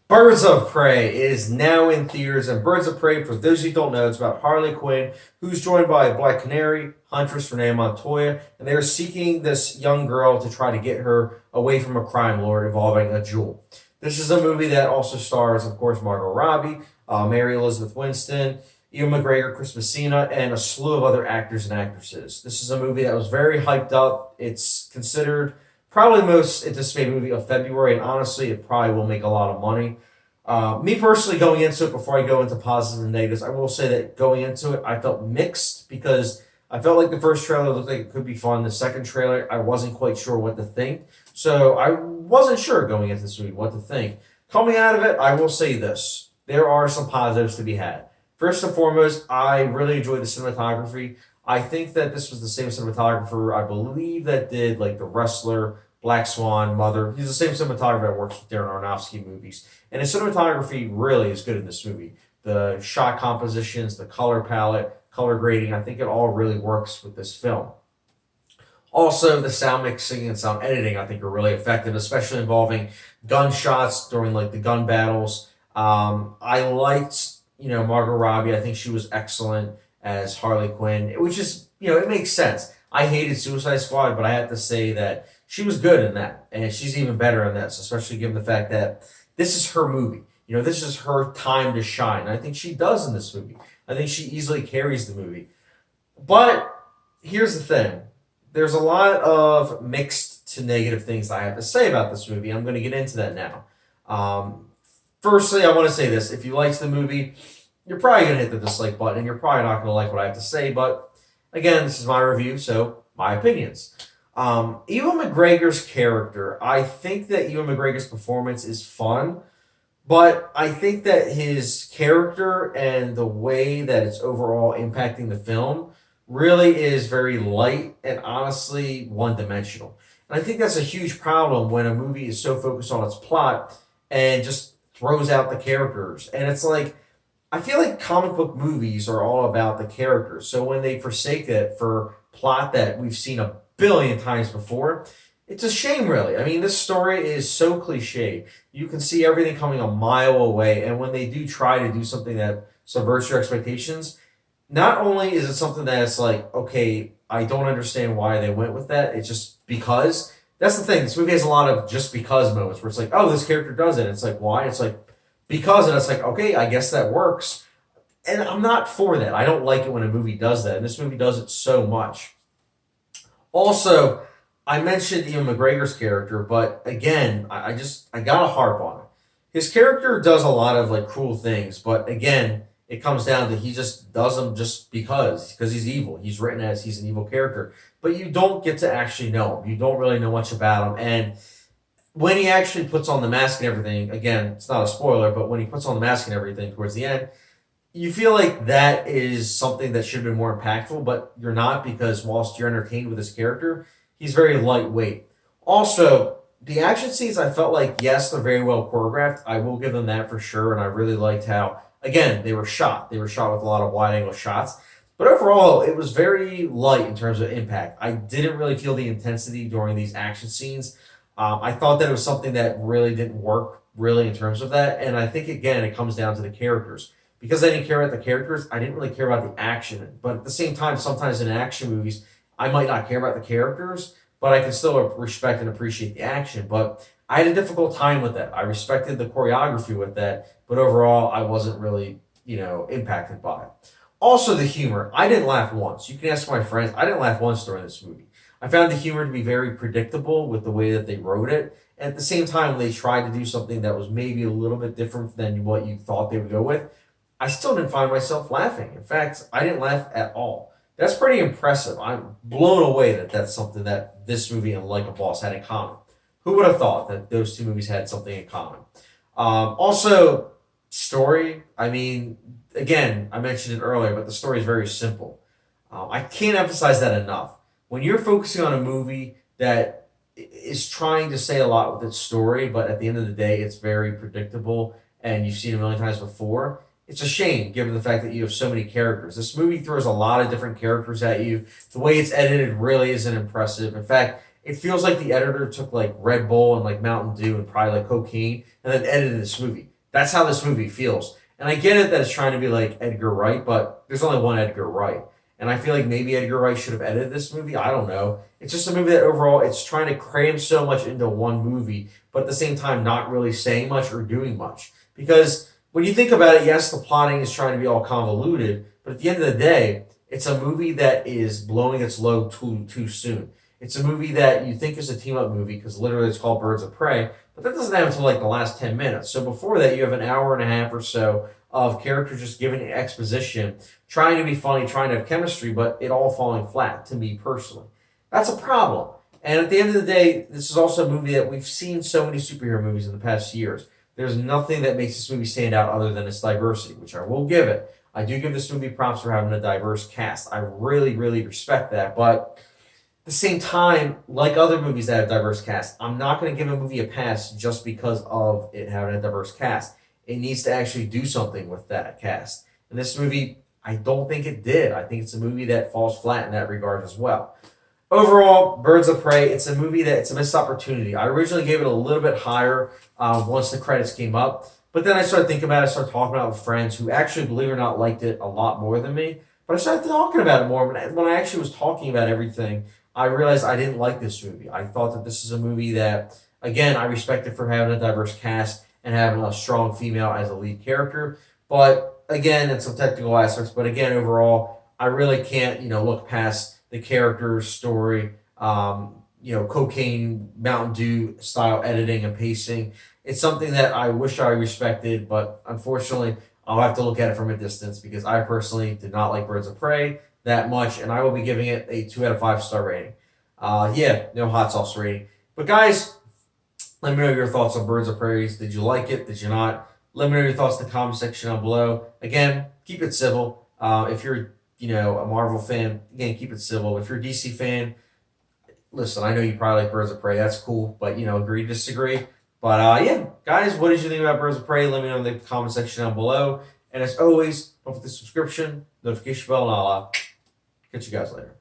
Birds of Prey is now in theaters, and Birds of Prey, for those who don't know, it's about Harley Quinn, who's joined by Black Canary, Huntress Renee Montoya, and they're seeking this young girl to try to get her away from a crime lord involving a jewel. This is a movie that also stars, of course, Margot Robbie, Mary Elizabeth Winston, Ewan McGregor, Chris Messina, and a slew of other actors and actresses. This is a movie that was very hyped up. It's considered probably the most anticipated movie of February, and honestly, it probably will make a lot of money. Me personally, going into it, before I go into positives and negatives, I will say that going into it, I felt mixed because I felt like the first trailer looked like it could be fun. The second trailer, I wasn't quite sure what to think. So I wasn't sure going into this movie what to think. Coming out of it, I will say this. There are some positives to be had. First and foremost, I really enjoyed the cinematography. I think that this was the same cinematographer, I believe, that did like The Wrestler, Black Swan, Mother. He's the same cinematographer that works with Darren Aronofsky movies. And his cinematography really is good in this movie. The shot compositions, the color palette, color grading, I think it all really works with this film. Also, the sound mixing and sound editing, I think, are really effective, especially involving gunshots during like the gun battles. I liked, Margot Robbie. I think she was excellent as Harley Quinn, which is, it makes sense. I hated Suicide Squad, but I have to say that she was good in that, and she's even better in this, especially given the fact that this is her movie. This is her time to shine. I think she does in this movie. I think she easily carries the movie. But here's the thing. There's a lot of mixed to negative things I have to say about this movie. I'm going to get into that now. Firstly, I want to say this. If you liked the movie, you're probably going to hit the dislike button, and you're probably not going to like what I have to say. But again, this is my review, so my opinions. Ewan McGregor's character, I think that Ewan McGregor's performance is fun, but I think that his character and the way that it's overall impacting the film really is very light and honestly one dimensional. And I think that's a huge problem when a movie is so focused on its plot and just throws out the characters. And it's like, I feel like comic book movies are all about the characters. So when they forsake it for plot that we've seen a billion times before, it's a shame, really. I mean, this story is so cliche. You can see everything coming a mile away. And when they do try to do something that subverts your expectations, not only is it something that's like, okay, I don't understand why they went with that. It's just because. That's the thing. This movie has a lot of just because moments where it's like, oh, this character does it. It's like, why? It's like, because. And it's like, okay, I guess that works. And I'm not for that. I don't like it when a movie does that. And this movie does it so much. Also, I mentioned Ian McGregor's character, but again, I gotta harp on it. His character does a lot of like cruel things, but again, it comes down to he just does them just because he's evil. He's written as he's an evil character, but you don't get to actually know him. You don't really know much about him, and when he actually puts on the mask and everything, again, it's not a spoiler, but when he puts on the mask and everything towards the end, you feel like that is something that should have been more impactful, but you're not because whilst you're entertained with his character, he's very lightweight. Also, the action scenes, I felt like, yes, they're very well choreographed. I will give them that for sure, and I really liked how, again, they were shot. They were shot with a lot of wide angle shots. But overall, it was very light in terms of impact. I didn't really feel the intensity during these action scenes. I thought that it was something that really didn't work really in terms of that. And I think, again, it comes down to the characters. Because I didn't care about the characters, I didn't really care about the action. But at the same time, sometimes in action movies, I might not care about the characters, but I can still respect and appreciate the action. But I had a difficult time with that. I respected the choreography with that, but overall, I wasn't really, impacted by it. Also, the humor. I didn't laugh once. You can ask my friends. I didn't laugh once during this movie. I found the humor to be very predictable with the way that they wrote it. And at the same time, when they tried to do something that was maybe a little bit different than what you thought they would go with, I still didn't find myself laughing. In fact, I didn't laugh at all. That's pretty impressive. I'm blown away that that's something that this movie and Like a Boss had in common. Who would have thought that those two movies had something in common? Also, story. I mean, again, I mentioned it earlier, but the story is very simple. I can't emphasize that enough. When you're focusing on a movie that is trying to say a lot with its story, but at the end of the day, it's very predictable and you've seen it a million times before, it's a shame given the fact that you have so many characters. This movie throws a lot of different characters at you. The way it's edited really isn't impressive. In fact, it feels like the editor took like Red Bull and like Mountain Dew and probably like cocaine and then edited this movie. That's how this movie feels. And I get it that it's trying to be like Edgar Wright, but there's only one Edgar Wright. And I feel like maybe Edgar Wright should have edited this movie. I don't know. It's just a movie that overall it's trying to cram so much into one movie, but at the same time not really saying much or doing much. Because when you think about it, yes, the plotting is trying to be all convoluted, but at the end of the day, it's a movie that is blowing its load too soon. It's a movie that you think is a team up movie because literally it's called Birds of Prey, but that doesn't happen until like the last 10 minutes. So before that, you have an hour and a half or so of characters just giving exposition, trying to be funny, trying to have chemistry, but it all falling flat to me personally. That's a problem. And at the end of the day, this is also a movie that we've seen so many superhero movies in the past years. There's nothing that makes this movie stand out other than its diversity, which I will give it. I do give this movie props for having a diverse cast. I really, really respect that. But at the same time, like other movies that have diverse cast, I'm not going to give a movie a pass just because of it having a diverse cast. It needs to actually do something with that cast. And this movie, I don't think it did. I think it's a movie that falls flat in that regard as well. Overall, Birds of Prey, it's a movie that it's a missed opportunity. I originally gave it a little bit higher once the credits came up. But then I started thinking about it, I started talking about it with friends who actually, believe it or not, liked it a lot more than me. But I started talking about it more. When I actually was talking about everything, I realized I didn't like this movie. I thought that this is a movie that, again, I respect it for having a diverse cast and having a strong female as a lead character. But again, in some technical aspects. But again, overall, I really can't, look past the character's story, cocaine, Mountain Dew style editing and pacing. It's something that I wish I respected, but unfortunately, I'll have to look at it from a distance because I personally did not like Birds of Prey that much, and I will be giving it a 2 out of 5 star rating. No hot sauce rating. But guys, let me know your thoughts on Birds of Prey. Did you like it? Did you not? Let me know your thoughts in the comment section down below. Again, keep it civil. If you're, a Marvel fan, again, keep it civil. If you're a DC fan, listen, I know you probably like Birds of Prey. That's cool, but, agree to disagree. But, guys, what did you think about Birds of Prey? Let me know in the comment section down below. And as always, don't forget the subscription, notification bell, and I'll catch you guys later.